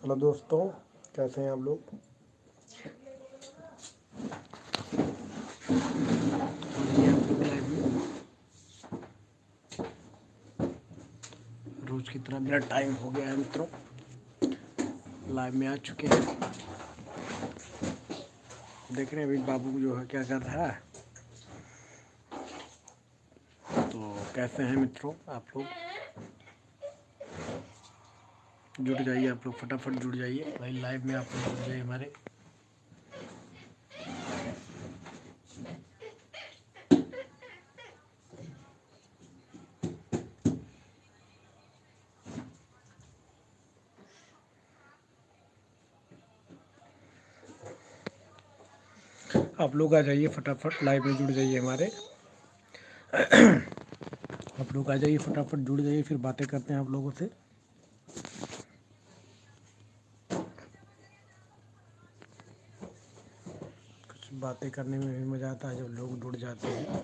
Hello दोस्तों, कैसे हैं आप लोग। ये आप लोग लाइव में रोज की तरह मेरा टाइम हो गया है मित्रों, लाइव में आ चुके हैं। देख रहे हैं अभी बाबू जो है क्या कर रहा है। तो कैसे हैं मित्रों आप लोग, जुड़ जाइए आप लोग, फटाफट जुड़ जाइए भाई, लाइव में आप लोग जुड़ जाइए हमारे। आप लोग आ जाइए फटाफट, लाइव में जुड़ जाइए हमारे। आप लोग आ जाइए फटाफट, जुड़ जाइए, फिर बातें करते हैं आप लोगों से। कुछ बातें करने में भी मज़ा आता है जब लोग जुड़ जाते हैं।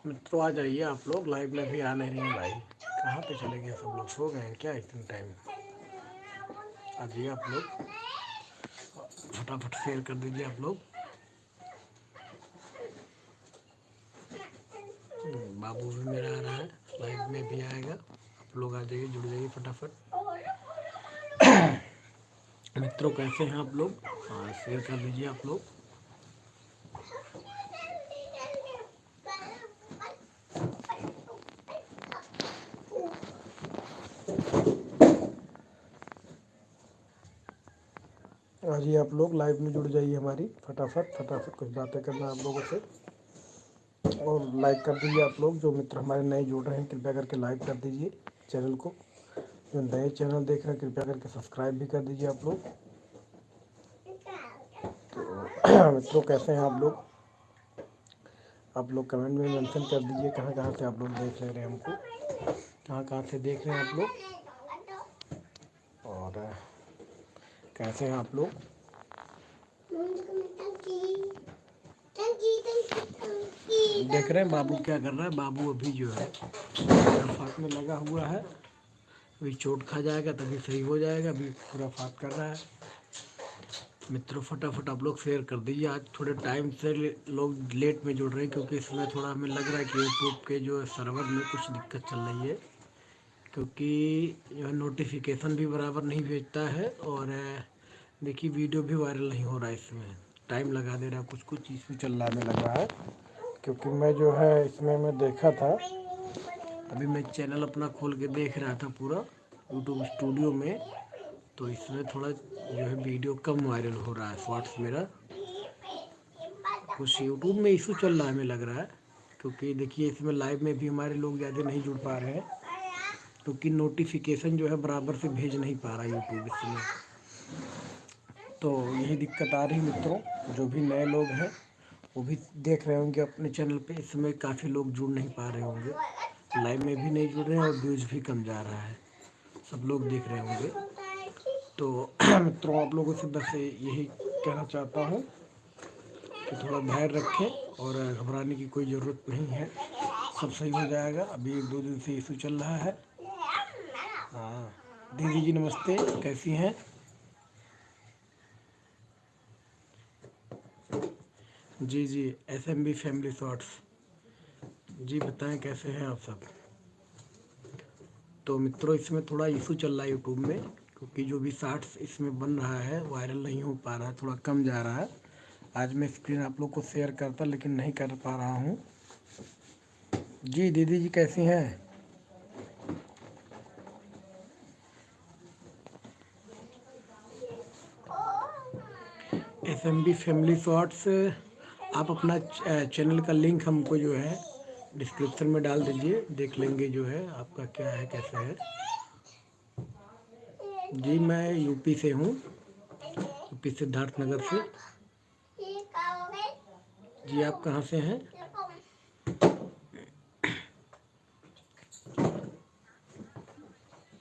मित्रों आ जाइए आप लोग, लाइव में भी आ नहीं रही हैं भाई, कहाँ पे चले गए सब लोग, सो गए हैं क्या इतने टाइम। आ जाइए आप लोग, फटाफट शेयर कर दीजिए आप लोग। बाबू भी मेरा आ रहा है, लाइव में भी आएगा। आप लोग आ जाइए, जुड़ जाइए फटाफट। मित्रों कैसे हैं आप लोग, हाँ शेयर कर दीजिए आप लोग। आ जाइए आप लोग, लाइव में जुड़ जाइए हमारी, फटाफट फटाफट कुछ बातें करना आप लोगों से। और लाइक कर दीजिए आप लोग, जो मित्र हमारे नए जुड़ रहे हैं कृपया करके लाइक कर दीजिए चैनल को। जो नए चैनल देख रहे हैं कृपया करके सब्सक्राइब भी कर दीजिए आप लोग। तो मित्रों कैसे हैं आप लोग कमेंट में मेंशन कर दीजिए कहाँ कहाँ से आप लोग देख ले रहे हैं हमको, कहाँ कहाँ से देख रहे हैं आप लोग। और कैसे हैं आप लोग। देख रहे हैं बाबू क्या कर रहा है। बाबू अभी जो है फात में लगा हुआ है, अभी चोट खा जाएगा तभी सही हो जाएगा, अभी पूरा फात कर रहा है। मित्रों फटाफट आप लोग शेयर कर दीजिए। आज थोड़े टाइम से लोग लेट में जुड़ रहे हैं क्योंकि इसमें थोड़ा हमें लग रहा है कि यूट्यूब के जो सर्वर में कुछ दिक्कत चल रही है, क्योंकि जो है नोटिफिकेशन भी बराबर नहीं भेजता है, और देखिए वीडियो भी वायरल नहीं हो रहा है, इसमें टाइम लगा दे रहा है, कुछ कुछ इशू चल रहा है लग रहा है। क्योंकि मैं जो है इसमें मैं देखा था, अभी मैं चैनल अपना खोल के देख रहा था पूरा यूट्यूब स्टूडियो में, तो इसमें थोड़ा जो है वीडियो कम वायरल हो रहा है शॉर्ट्स मेरा, कुछ यूट्यूब में इशू चल रहा है हमें लग रहा है। क्योंकि देखिए इसमें लाइव में भी हमारे लोग ज़्यादा नहीं जुड़ पा रहे हैं, क्योंकि नोटिफिकेशन जो है बराबर से भेज नहीं पा रहा यूट्यूब इसमें, तो यही दिक्कत आ रही मित्रों। जो भी नए लोग हैं वो भी देख रहे होंगे अपने चैनल पे, इस समय काफ़ी लोग जुड़ नहीं पा रहे होंगे, लाइव में भी नहीं जुड़ रहे हैं और व्यूज़ भी कम जा रहा है, सब लोग देख रहे होंगे। तो मित्रों आप लोगों से बस यही कहना चाहता हूँ कि थोड़ा धैर्य रखें और घबराने की कोई ज़रूरत नहीं है, सब सही हो जाएगा। अभी 1-2 दिन से इशू चल रहा है। हाँ दीदी जी नमस्ते, कैसी हैं। जी जी SMB फैमिली शॉर्ट्स, जी बताएं कैसे हैं आप सब। तो मित्रों इसमें थोड़ा इशू चल रहा है यूट्यूब में, क्योंकि जो भी शॉर्ट्स इसमें बन रहा है वायरल नहीं हो पा रहा है, थोड़ा कम जा रहा है। आज मैं स्क्रीन आप लोग को शेयर करता लेकिन नहीं कर पा रहा हूँ। जी दीदी जी कैसी हैं। SMB फैमिली शॉर्ट्स, आप अपना चैनल का लिंक हमको जो है डिस्क्रिप्शन में डाल दीजिए, देख लेंगे जो है आपका क्या है कैसे है। जी मैं यूपी से हूँ, यूपी सिद्धार्थ नगर से। जी आप कहाँ से हैं।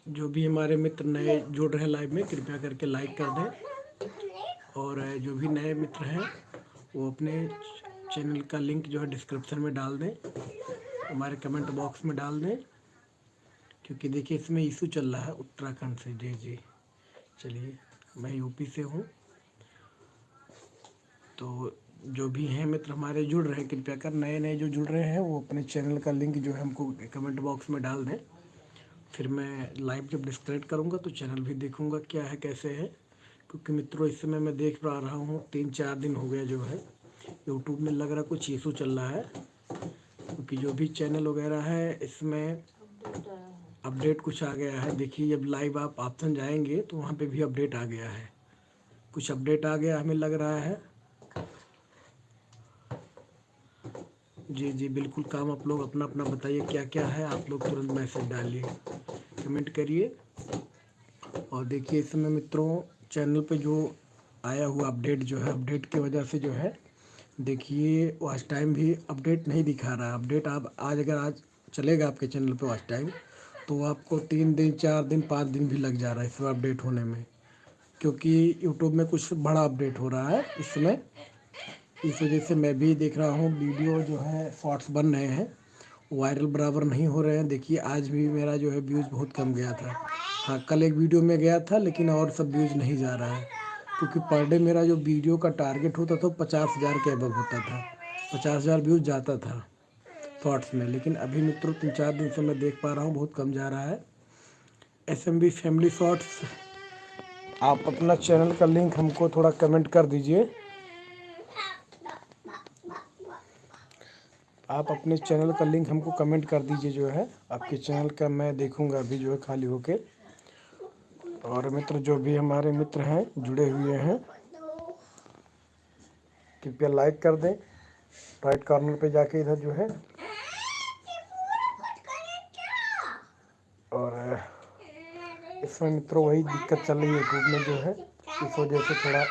जो भी हमारे मित्र नए जुड़ रहे हैं लाइव में, कृपया करके लाइक कर दें। और जो भी नए मित्र हैं वो अपने चैनल का लिंक जो है डिस्क्रिप्शन में डाल दें, हमारे कमेंट बॉक्स में डाल दें, क्योंकि देखिए इसमें इशू चल रहा है उत्तराखंड से। जी जी, चलिए, मैं यूपी से हूँ। तो जो भी हैं मित्र हमारे जुड़ रहे हैं, कृपया कर नए नए जो जुड़ रहे हैं वो अपने चैनल का लिंक जो है हमको कमेंट बॉक्स में डाल दें। फिर मैं लाइव जब डिस्कनेक्ट करूँगा तो चैनल भी देखूँगा क्या है कैसे है। क्योंकि मित्रों इस समय मैं देख पा रहा हूँ 3-4 दिन हो गया जो है यूट्यूब में लग रहा कुछ इशू चल रहा है। क्योंकि जो भी चैनल वगैरह है इसमें अपडेट कुछ आ गया है। देखिए जब लाइव आप ऑप्शन जाएंगे तो वहाँ पे भी अपडेट आ गया है, कुछ अपडेट आ गया हमें लग रहा है। जी जी बिल्कुल, काम आप लोग अपना अपना बताइए क्या क्या है, आप लोग तुरंत मैसेज डालिए, कमेंट करिए। और देखिए इस समय मित्रों चैनल पे जो आया हुआ अपडेट जो है, अपडेट की वजह से जो है देखिए वॉच टाइम भी अपडेट नहीं दिखा रहा है। अपडेट आप आज अगर आज चलेगा आपके चैनल पे वॉच टाइम तो आपको 3 दिन 4 दिन 5 दिन भी लग जा रहा है इसमें अपडेट होने में। क्योंकि यूट्यूब में कुछ बड़ा अपडेट हो रहा है इस समय, इस वजह से मैं भी देख रहा हूँ वीडियो जो है शॉर्ट्स बन रहे हैं, वायरल बराबर नहीं हो रहे हैं। देखिए आज भी मेरा जो है व्यूज़ बहुत कम गया था। हाँ कल एक वीडियो में गया था लेकिन और सब व्यूज़ नहीं जा रहा है। क्योंकि पर डे मेरा जो वीडियो का टारगेट होता था 50,000 के अबव होता था, 50,000 व्यूज़ जाता था शॉर्ट्स में। लेकिन अभी मित्रों 3-4 दिन से मैं देख पा रहा हूँ बहुत कम जा रहा है। SMB फैमिली शॉर्ट्स, आप अपना चैनल का लिंक हमको थोड़ा कमेंट कर दीजिए। आप अपने चैनल का लिंक हमको कमेंट कर दीजिए जो है, आपके चैनल का मैं देखूंगा अभी जो है खाली होके। और मित्र जो भी हमारे मित्र हैं जुड़े हुए हैं कृपया लाइक कर दें, राइट कॉर्नर पे जाके इधर जो है। और इसमें मित्रों वही दिक्कत चल रही है यूट्यूब में जो है, इस वजह से थोड़ा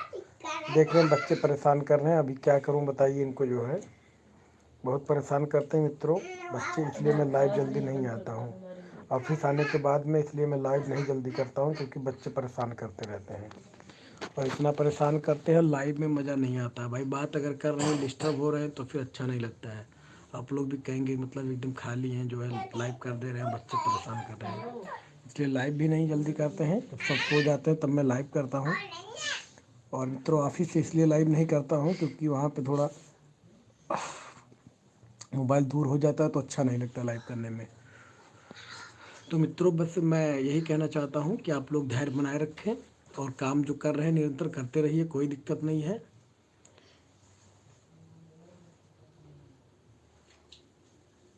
देख रहे हैं बच्चे परेशान कर रहे हैं। अभी क्या करूं बताइए, इनको जो है बहुत परेशान करते हैं मित्रों बच्चे, इसलिए मैं लाइव जल्दी नहीं आता हूँ ऑफिस आने के बाद में, इसलिए मैं लाइव नहीं जल्दी करता हूँ क्योंकि बच्चे परेशान करते रहते हैं। और इतना परेशान करते हैं लाइव में मज़ा नहीं आता भाई। बात अगर कर रहे हैं डिस्टर्ब हो रहे हैं तो फिर अच्छा नहीं लगता है। आप लोग भी कहेंगे मतलब एकदम खाली हैं जो है लाइव कर दे रहे हैं, बच्चे परेशान कर रहे हैं, इसलिए लाइव भी नहीं जल्दी करते हैं। जब सब सो जाते हैं तब मैं लाइव करता हूँ। और मित्रों ऑफिस से इसलिए लाइव नहीं करता हूँ क्योंकि वहाँ पे थोड़ा मोबाइल दूर हो जाता है तो अच्छा नहीं लगता लाइव करने में। तो मित्रों बस मैं यही कहना चाहता हूँ कि आप लोग धैर्य बनाए रखें और काम जो कर रहे हैं निरंतर करते रहिए, कोई दिक्कत नहीं है।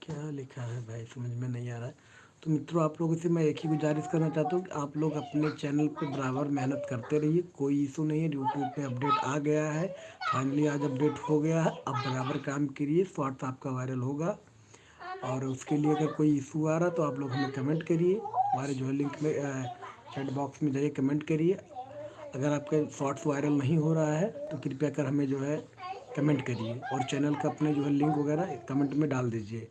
क्या लिखा है भाई समझ में नहीं आ रहा है। तो मित्रों आप लोगों से मैं एक ही गुजारिश करना चाहता हूँ कि आप लोग अपने चैनल पे बराबर मेहनत करते रहिए, कोई इशू नहीं है। यूट्यूब पे अपडेट आ गया है, फाइनली आज अपडेट हो गया है। अब बराबर काम करिए, शॉर्ट्स आपका वायरल होगा। और उसके लिए अगर कोई इशू आ रहा तो आप लोग हमें कमेंट करिए, हमारे जो है लिंक में चैट बॉक्स में जाइए कमेंट करिए। अगर आपके शॉर्ट्स वायरल नहीं हो रहा है तो कृपया कर हमें जो है कमेंट करिए और चैनल का अपने जो है लिंक वगैरह कमेंट में डाल दीजिए,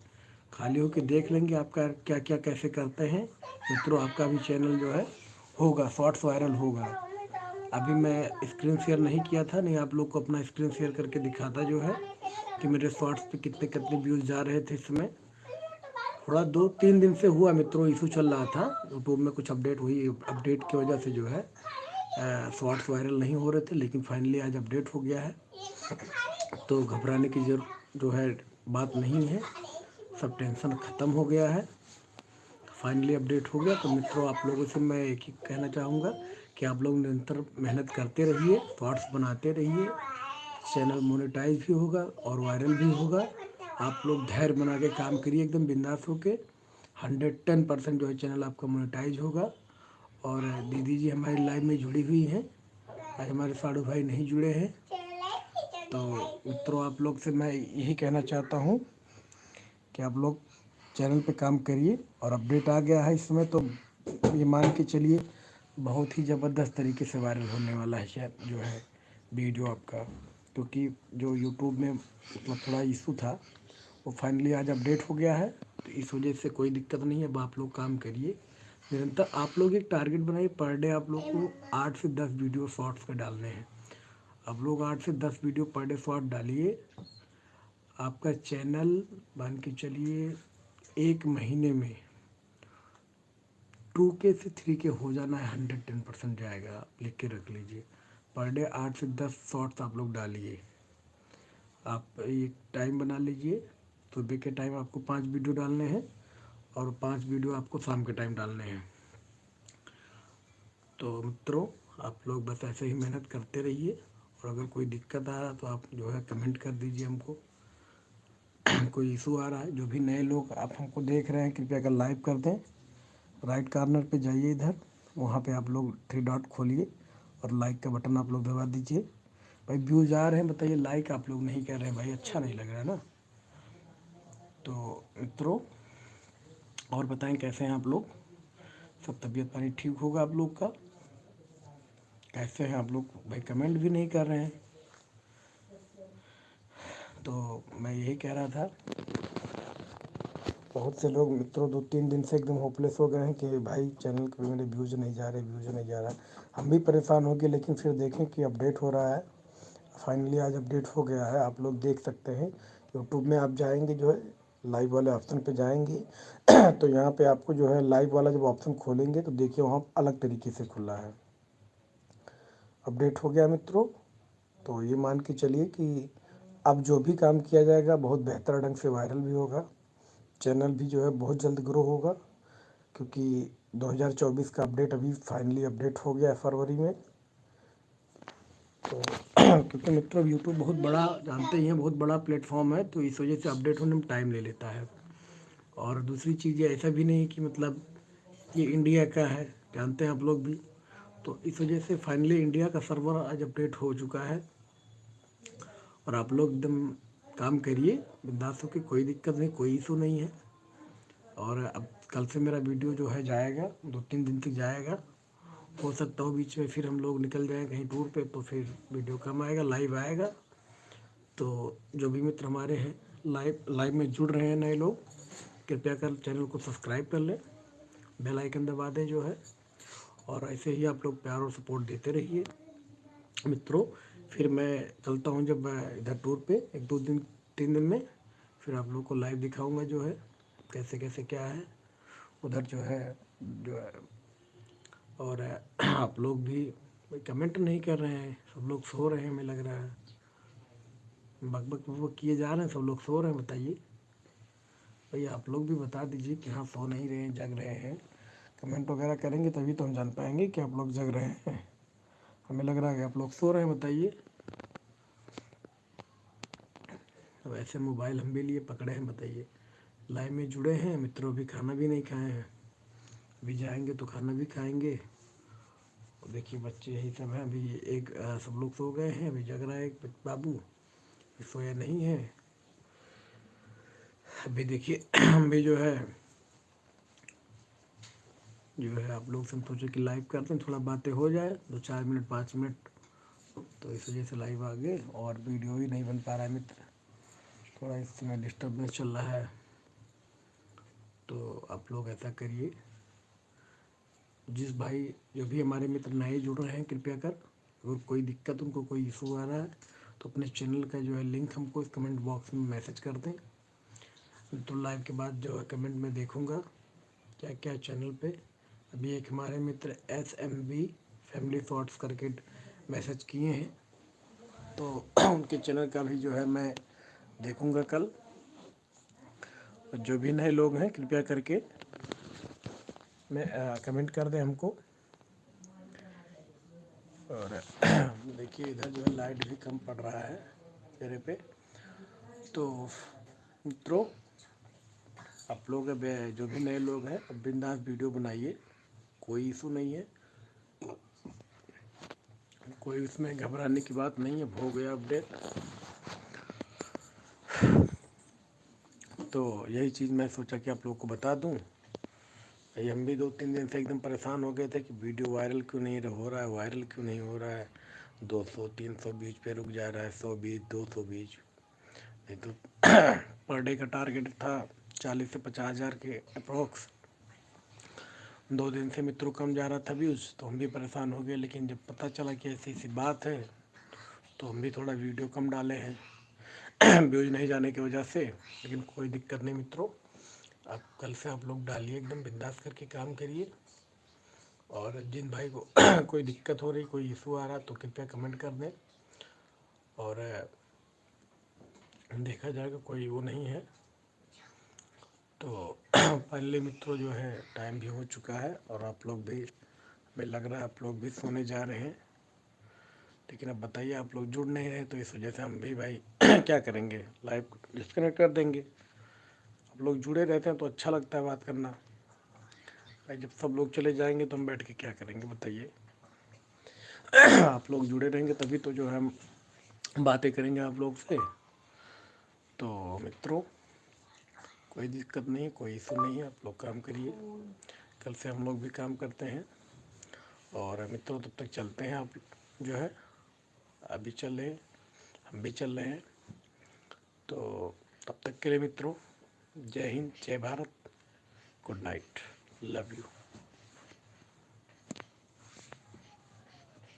खाली होकर देख लेंगे आपका क्या क्या कैसे करते हैं। मित्रों आपका भी चैनल जो है होगा, शॉर्ट्स वायरल होगा। अभी मैं स्क्रीन शेयर नहीं किया था, नहीं आप लोग को अपना स्क्रीन शेयर करके दिखाता जो है कि मेरे शॉर्ट्स पे कितने कितने व्यूज़ जा रहे थे। इसमें थोड़ा 2-3 दिन से हुआ मित्रों इशू चल रहा था यूट्यूब में, कुछ अपडेट हुई, अपडेट की वजह से जो है शॉर्ट्स वायरल नहीं हो रहे थे। लेकिन फाइनली आज अपडेट हो गया है तो घबराने की जो है बात नहीं है, सब टेंशन ख़त्म हो गया है, फाइनली अपडेट हो गया। तो मित्रों आप लोगों से मैं एक ही कहना चाहूँगा कि आप लोग निरंतर मेहनत करते रहिए, शॉर्ट्स बनाते रहिए, चैनल मोनेटाइज भी होगा और वायरल भी होगा। आप लोग धैर्य बना के काम करिए एकदम बिंदास होके, 110% जो है चैनल आपका मोनेटाइज होगा। और दीदी जी हमारी लाइव में जुड़ी हुई हैं, आज हमारे साड़ू भाई नहीं जुड़े हैं। तो मित्रों आप लोग से मैं यही कहना चाहता हूँ कि आप लोग चैनल पे काम करिए। और अपडेट आ गया है इसमें तो ये मान के चलिए बहुत ही ज़बरदस्त तरीके से वायरल होने वाला है शायद जो है वीडियो आपका। क्योंकि जो यूट्यूब में मतलब थोड़ा इशू था वो फाइनली आज अपडेट हो गया है, तो इस वजह से कोई दिक्कत नहीं है। अब आप लोग काम करिए, निरंतर आप लोग एक टारगेट बनाइए, पर डे आप लोग को 8 से 10 वीडियो शॉर्ट्स पे डालने हैं। आप लोग 8 से 10 वीडियो पर डे शॉर्ट डालिए। आपका चैनल मान के चलिए 1 महीने में 2K से 3K हो जाना है, 110% जाएगा। आप लिख के रख लीजिए, पर डे 8 से 10 शॉर्ट्स आप लोग डालिए। आप एक टाइम बना लीजिए, सुबह के टाइम आपको 5 वीडियो डालने हैं और 5 वीडियो आपको शाम के टाइम डालने हैं। तो मित्रों, आप लोग बस ऐसे ही मेहनत करते रहिए, और अगर कोई दिक्कत आ रहा तो आप जो है कमेंट कर दीजिए हमको। कोई इशू आ रहा है, जो भी नए लोग आप हमको देख रहे हैं कृपया कर लाइक कर दें। राइट कॉर्नर पे जाइए, इधर वहाँ पे आप लोग 3 डॉट खोलिए और लाइक का बटन आप लोग दबा दीजिए। भाई व्यूज आ रहे हैं, बताइए, लाइक आप लोग नहीं कर रहे हैं भाई, अच्छा नहीं लग रहा है ना। तो मित्रों, और बताएं कैसे हैं आप लोग, सब तबीयत पानी ठीक होगा आप लोग का? कैसे हैं आप लोग भाई? कमेंट भी नहीं कर रहे हैं। तो मैं यही कह रहा था, बहुत से लोग मित्रों 2-3 दिन से एकदम होपलेस हो गए हैं कि भाई चैनल पे मेरे व्यूज़ नहीं जा रहे, व्यूज़ नहीं जा रहा। हम भी परेशान हो गए, लेकिन फिर देखें कि अपडेट हो रहा है। फाइनली आज अपडेट हो गया है, आप लोग देख सकते हैं। यूट्यूब में आप जाएंगे, जो है लाइव वाले ऑप्शन पे जाएंगे तो यहाँ पे आपको जो है लाइव वाला जब ऑप्शन खोलेंगे तो देखिए वहाँ अलग तरीके से खुला है। अपडेट हो गया मित्रों। तो ये मान के चलिए कि अब जो भी काम किया जाएगा बहुत बेहतर ढंग से वायरल भी होगा। चैनल भी जो है बहुत जल्द ग्रो होगा, क्योंकि 2024 का अपडेट अभी फाइनली अपडेट हो गया है फरवरी में। तो क्योंकि मित्रों यूट्यूब बहुत बड़ा, जानते ही हैं, बहुत बड़ा प्लेटफॉर्म है, तो इस वजह से अपडेट होने में टाइम ले लेता है। और दूसरी चीज़ ये ऐसा भी नहीं कि मतलब ये इंडिया का है, जानते हैं आप लोग भी। तो इस वजह से फाइनली इंडिया का सर्वर आज अपडेट हो चुका है। और आप लोग एकदम काम करिए बिंदास होकर, कोई दिक्कत नहीं, कोई इशू नहीं है। और अब कल से मेरा वीडियो जो है जाएगा, 2-3 दिन तक जाएगा। हो सकता हो बीच में फिर हम लोग निकल जाएं कहीं टूर पे, तो फिर वीडियो कम आएगा, लाइव आएगा। तो जो भी मित्र हमारे हैं लाइव में जुड़ रहे हैं नए लोग, कृपया कर चैनल को सब्सक्राइब कर लें, बेल आइकन दबा दें जो है। और ऐसे ही आप लोग प्यार और सपोर्ट देते रहिए मित्रों। फिर मैं चलता हूँ जब मैं इधर टूर पे 1-2 दिन 3 दिन में, फिर आप लोग को लाइव दिखाऊंगा जो है कैसे कैसे क्या है उधर जो है। और आप लोग भी कमेंट नहीं कर रहे हैं, सब लोग सो रहे हैं, हमें लग रहा है बक बक बक किए जा रहे हैं, सब लोग सो रहे हैं। बताइए भैया, आप लोग भी बता दीजिए कि हाँ सो नहीं रहे हैं, जग रहे हैं। कमेंट वगैरह करेंगे तभी तो हम जान पाएंगे कि आप लोग जग रहे हैं। हमें लग रहा है कि आप लोग सो रहे हैं, बताइए। अब ऐसे मोबाइल हम भी लिए पकड़े हैं, बताइए। लाइव में जुड़े हैं मित्रों, भी खाना भी नहीं खाए हैं, अभी जाएंगे तो खाना भी खाएंगे। और देखिए बच्चे यही सब हैं, अभी एक सब लोग सो गए हैं, अभी जग रहा है एक बाबू, सोया नहीं है। अभी देखिए हम भी जो है आप लोग से हम सोचे कि लाइव करते हैं, थोड़ा बातें हो जाए 2-4 मिनट 5 मिनट, तो इस वजह से लाइव आ गए। और वीडियो ही नहीं बन पा रहा है मित्र, थोड़ा इस समय डिस्टर्बेंस चल रहा है। तो आप लोग ऐसा करिए, जिस भाई जो भी हमारे मित्र नए जुड़ रहे हैं, कृपया कर अगर कोई दिक्कत, उनको कोई इशू आ रहा है, तो अपने चैनल का जो है लिंक हमको इस कमेंट बॉक्स में मैसेज कर दें। तो लाइव के बाद जो है कमेंट में देखूंगा क्या क्या चैनल पे। अभी एक हमारे मित्र SMB फैमिली थॉट्स करके मैसेज किए हैं, तो उनके चैनल का भी जो है मैं देखूंगा कल। और जो भी नए लोग हैं कृपया करके मैं कमेंट कर दें हमको। और देखिए इधर जो है लाइट भी कम पड़ रहा है चेहरे पे। तो मित्रों, आप लोग अब जो भी नए लोग हैं अब बिंदास वीडियो बनाइए, कोई इशू नहीं है, कोई इसमें घबराने की बात नहीं है। हो गया अपडेट, तो यही चीज़ मैं सोचा कि आप लोग को बता दूं। भाई हम भी 2-3 दिन से एकदम परेशान हो गए थे कि वीडियो वायरल क्यों नहीं हो रहा है, वायरल क्यों नहीं हो रहा है। 200-300 व्यूज पे रुक जा रहा है, 100 व्यूज 200 व्यूज। नहीं तो पर डे का टारगेट था 40 से 50 हज़ार के अप्रोक्स, 2 दिन से मित्रों कम जा रहा था व्यूज़, तो हम भी परेशान हो गए। लेकिन जब पता चला कि ऐसी ऐसी बात है तो हम भी थोड़ा वीडियो कम डाले हैं व्यूज़ नहीं जाने की वजह से। लेकिन कोई दिक्कत नहीं मित्रों, आप कल से आप लोग डालिए, एकदम बिंदास करके काम करिए। और जिन भाई को कोई दिक्कत हो रही, कोई इशू आ रहा, तो कृपया कमेंट कर दें। और देखा जाएगा, कोई वो नहीं है। तो पहले मित्रों जो है टाइम भी हो चुका है, और आप लोग भी, हमें लग रहा है आप लोग भी सोने जा रहे हैं। लेकिन अब बताइए, आप लोग जुड़ नहीं रहे, तो इस वजह से हम भी भाई क्या करेंगे, लाइव डिस्कनेक्ट कर देंगे। आप लोग जुड़े रहते हैं तो अच्छा लगता है बात करना भाई। जब सब लोग चले जाएंगे तो हम बैठ के क्या करेंगे बताइए। आप लोग जुड़े रहेंगे तभी तो जो है हम बातें करेंगे आप लोग से। तो मित्रों कोई दिक्कत नहीं, कोई इशू नहीं है, आप लोग काम करिए। कल से हम लोग भी काम करते हैं। और मित्रों तब तक चलते हैं, आप जो है अभी चल रहे हैं, हम भी चल रहे हैं। तो तब तक के लिए मित्रों, जय हिंद, जय Bharat, good night, love you.